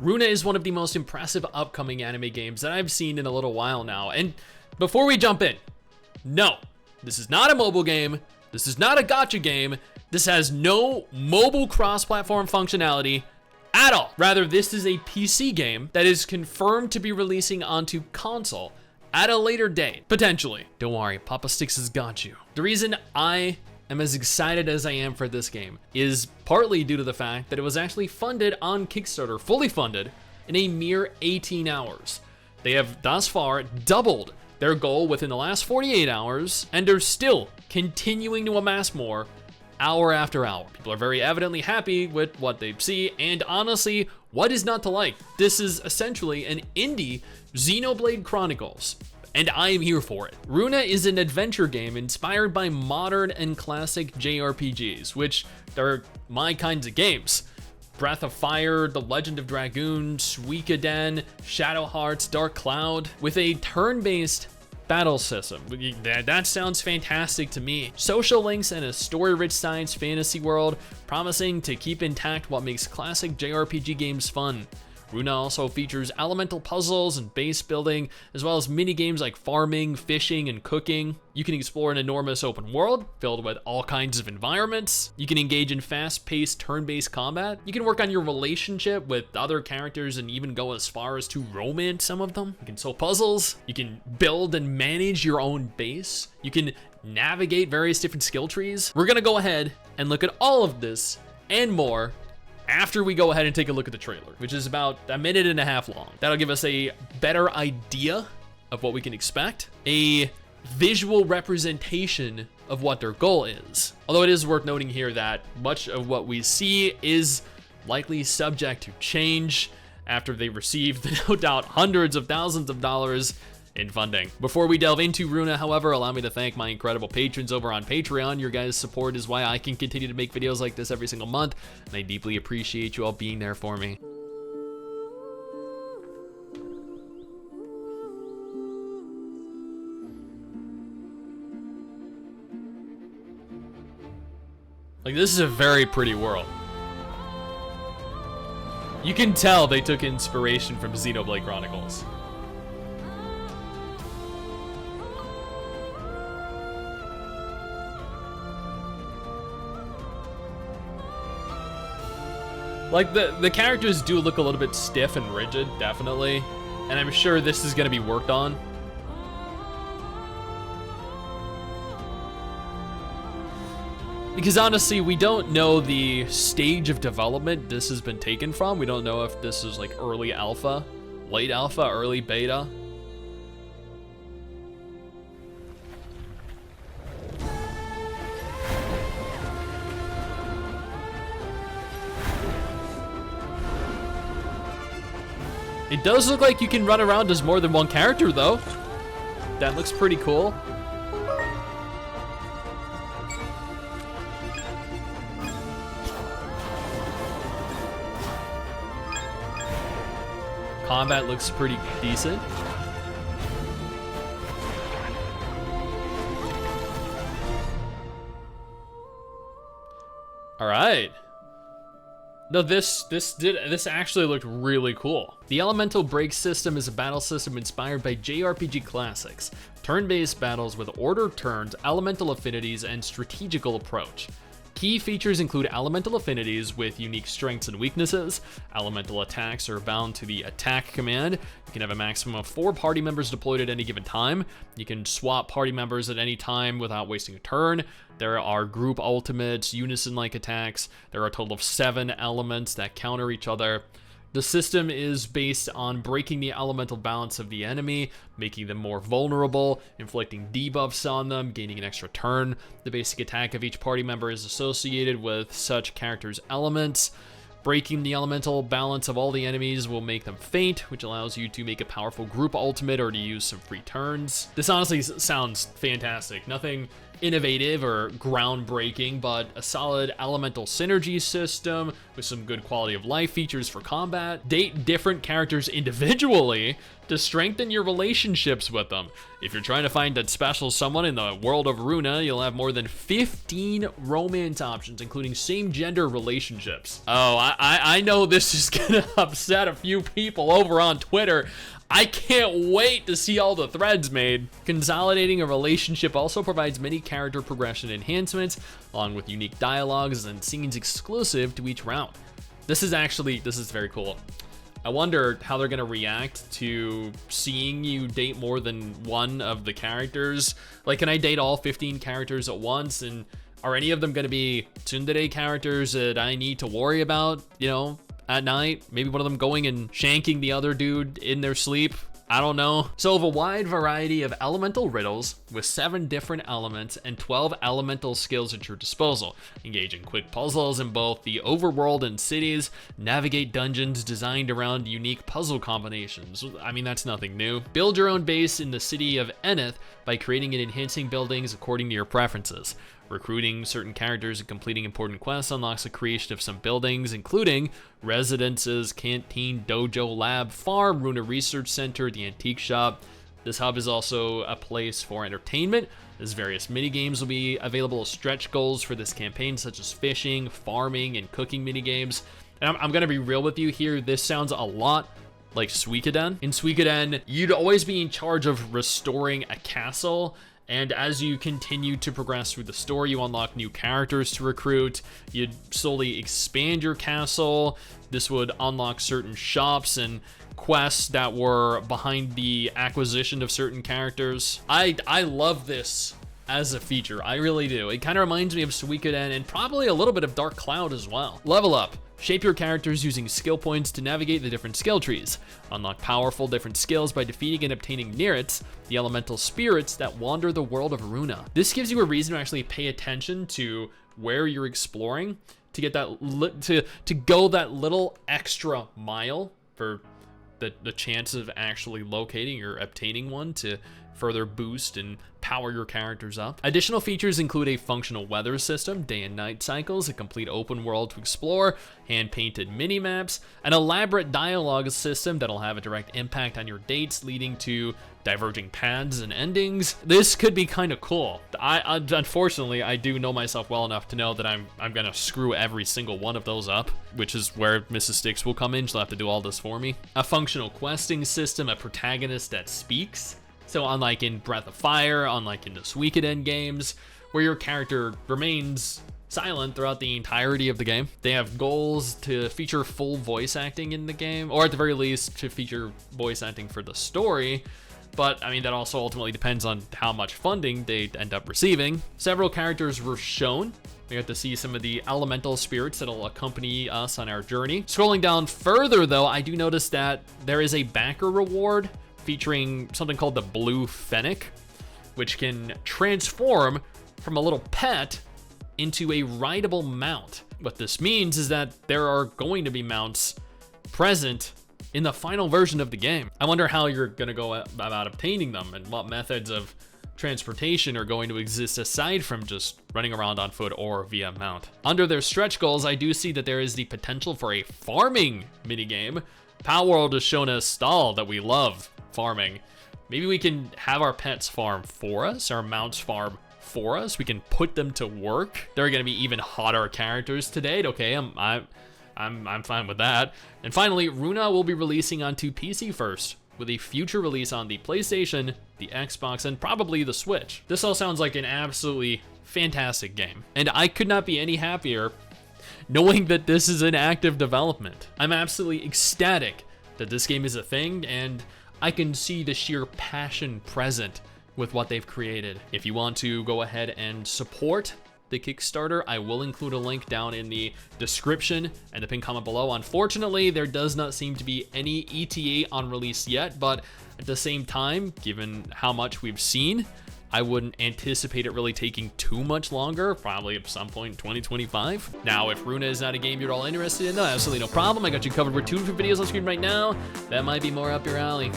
Runa is one of the most impressive upcoming anime games that I've seen in a little while now. And before we jump in, no, this is not a mobile game. This is not a gotcha game. This has no mobile cross-platform functionality at all. Rather, this is a PC game that is confirmed to be releasing onto console at a later date, potentially. Don't worry, Papa Stix has got you. The reason I am as excited as I am for this game is partly due to the fact that it was actually funded on Kickstarter, fully funded, in a mere 18 hours. They have thus far doubled their goal within the last 48 hours, and are still continuing to amass more hour after hour. People are very evidently happy with what they see, and honestly, what is not to like? This is essentially an indie Xenoblade Chronicles, and I am here for it. Runa is an adventure game inspired by modern and classic JRPGs, which are my kinds of games. Breath of Fire, The Legend of Dragoon, Suikoden, Shadow Hearts, Dark Cloud, with a turn-based battle system. That sounds fantastic to me. Social links and a story-rich science fantasy world, promising to keep intact what makes classic JRPG games fun. Runa also features elemental puzzles and base building, as well as mini games like farming, fishing, and cooking. You can explore an enormous open world filled with all kinds of environments. You can engage in fast-paced turn-based combat. You can work on your relationship with other characters and even go as far as to romance some of them. You can solve puzzles. You can build and manage your own base. You can navigate various different skill trees. We're gonna go ahead and look at all of this and more after we go ahead and take a look at the trailer, which is about a minute and a half long. That'll give us a better idea of what we can expect, a visual representation of what their goal is. Although it is worth noting here that much of what we see is likely subject to change after they receive the no doubt hundreds of thousands of dollars in funding. Before we delve into Runa, however, allow me to thank my incredible patrons over on Patreon. Your guys' support is why I can continue to make videos like this every single month, and I deeply appreciate you all being there for me. Like, this is a very pretty world. You can tell they took inspiration from Xenoblade Chronicles. Like, the characters do look a little bit stiff and rigid, definitely. And I'm sure this is gonna be worked on. Because honestly, we don't know the stage of development this has been taken from. We don't know if this is like early alpha, late alpha, early beta. It does look like you can run around as more than one character, though. That looks pretty cool. Combat looks pretty decent. All right. No, this actually looked really cool. The Elemental Break system is a battle system inspired by JRPG classics. Turn-based battles with ordered turns, elemental affinities, and strategical approach. Key features include elemental affinities with unique strengths and weaknesses. Elemental attacks are bound to the attack command. You can have a maximum of 4 party members deployed at any given time. You can swap party members at any time without wasting a turn. There are group ultimates, unison-like attacks. There are a total of 7 elements that counter each other. The system is based on breaking the elemental balance of the enemy, making them more vulnerable, inflicting debuffs on them, gaining an extra turn. The basic attack of each party member is associated with such characters' elements. Breaking the elemental balance of all the enemies will make them faint, which allows you to make a powerful group ultimate or to use some free turns. This honestly sounds fantastic. Nothing innovative or groundbreaking, but a solid elemental synergy system with some good quality of life features for combat. Date different characters individually to strengthen your relationships with them. If you're trying to find that special someone in the world of Runa, you'll have more than 15 romance options, including same-gender relationships. Oh, I know this is gonna upset a few people over on Twitter. I can't wait to see all the threads made. Consolidating a relationship also provides many character progression enhancements, along with unique dialogues and scenes exclusive to each round. This is very cool. I wonder how they're gonna react to seeing you date more than one of the characters. Like, can I date all 15 characters at once? And are any of them gonna be tsundere characters that I need to worry about, you know, at night? Maybe one of them going and shanking the other dude in their sleep. I don't know. So of a wide variety of elemental riddles with 7 different elements and 12 elemental skills at your disposal. Engage in quick puzzles in both the overworld and cities. Navigate dungeons designed around unique puzzle combinations. I mean, that's nothing new. Build your own base in the city of Eneth by creating and enhancing buildings according to your preferences. Recruiting certain characters and completing important quests unlocks the creation of some buildings, including residences, canteen, dojo, lab, farm, Runa Research Center, the antique shop. This hub is also a place for entertainment, as various minigames will be available as stretch goals for this campaign, such as fishing, farming, and cooking minigames. And I'm gonna be real with you here, this sounds a lot like Suikoden. In Suikoden, you'd always be in charge of restoring a castle, and as you continue to progress through the story, you unlock new characters to recruit. You'd slowly expand your castle. This would unlock certain shops and quests that were behind the acquisition of certain characters. I love this as a feature, I really do. It kind of reminds me of Suikoden and probably a little bit of Dark Cloud as well. Level up. Shape your characters using skill points to navigate the different skill trees. Unlock powerful different skills by defeating and obtaining Nirits, the elemental spirits that wander the world of Runa. This gives you a reason to actually pay attention to where you're exploring, to get that to go that little extra mile for the chance of actually locating or obtaining one to further boost and power your characters up. Additional features include a functional weather system, day and night cycles, a complete open world to explore, hand-painted mini-maps, an elaborate dialogue system that'll have a direct impact on your dates, leading to diverging paths and endings. This could be kind of cool. Unfortunately, I do know myself well enough to know that I'm gonna screw every single one of those up, which is where Mrs. Stix will come in. She'll have to do all this for me. A functional questing system, a protagonist that speaks. So unlike in Breath of Fire, unlike in the Suikoden games, where your character remains silent throughout the entirety of the game. They have goals to feature full voice acting in the game, or at the very least to feature voice acting for the story. But I mean, that also ultimately depends on how much funding they end up receiving. Several characters were shown. We got to see some of the elemental spirits that'll accompany us on our journey. Scrolling down further though, I do notice that there is a backer reward featuring something called the Blue Fennec, which can transform from a little pet into a rideable mount. What this means is that there are going to be mounts present in the final version of the game. I wonder how you're gonna go about obtaining them and what methods of transportation are going to exist aside from just running around on foot or via mount. Under their stretch goals, I do see that there is the potential for a farming minigame. Palworld has shown us stall that we love farming. Maybe we can have our pets farm for us, our mounts farm for us. We can put them to work. There are gonna be even hotter characters to date. Okay, I'm fine with that. And finally, Runa will be releasing onto PC first, with a future release on the PlayStation, the Xbox, and probably the Switch. This all sounds like an absolutely fantastic game, and I could not be any happier knowing that this is in active development. I'm absolutely ecstatic that this game is a thing, and I can see the sheer passion present with what they've created. If you want to go ahead and support the Kickstarter, I will include a link down in the description and the pinned comment below. Unfortunately, there does not seem to be any ETA on release yet, but at the same time, given how much we've seen, I wouldn't anticipate it really taking too much longer, probably at some point in 2025. Now, if Runa is not a game you're all interested in, though, absolutely no problem. I got you covered with 2 different videos on screen right now. That might be more up your alley.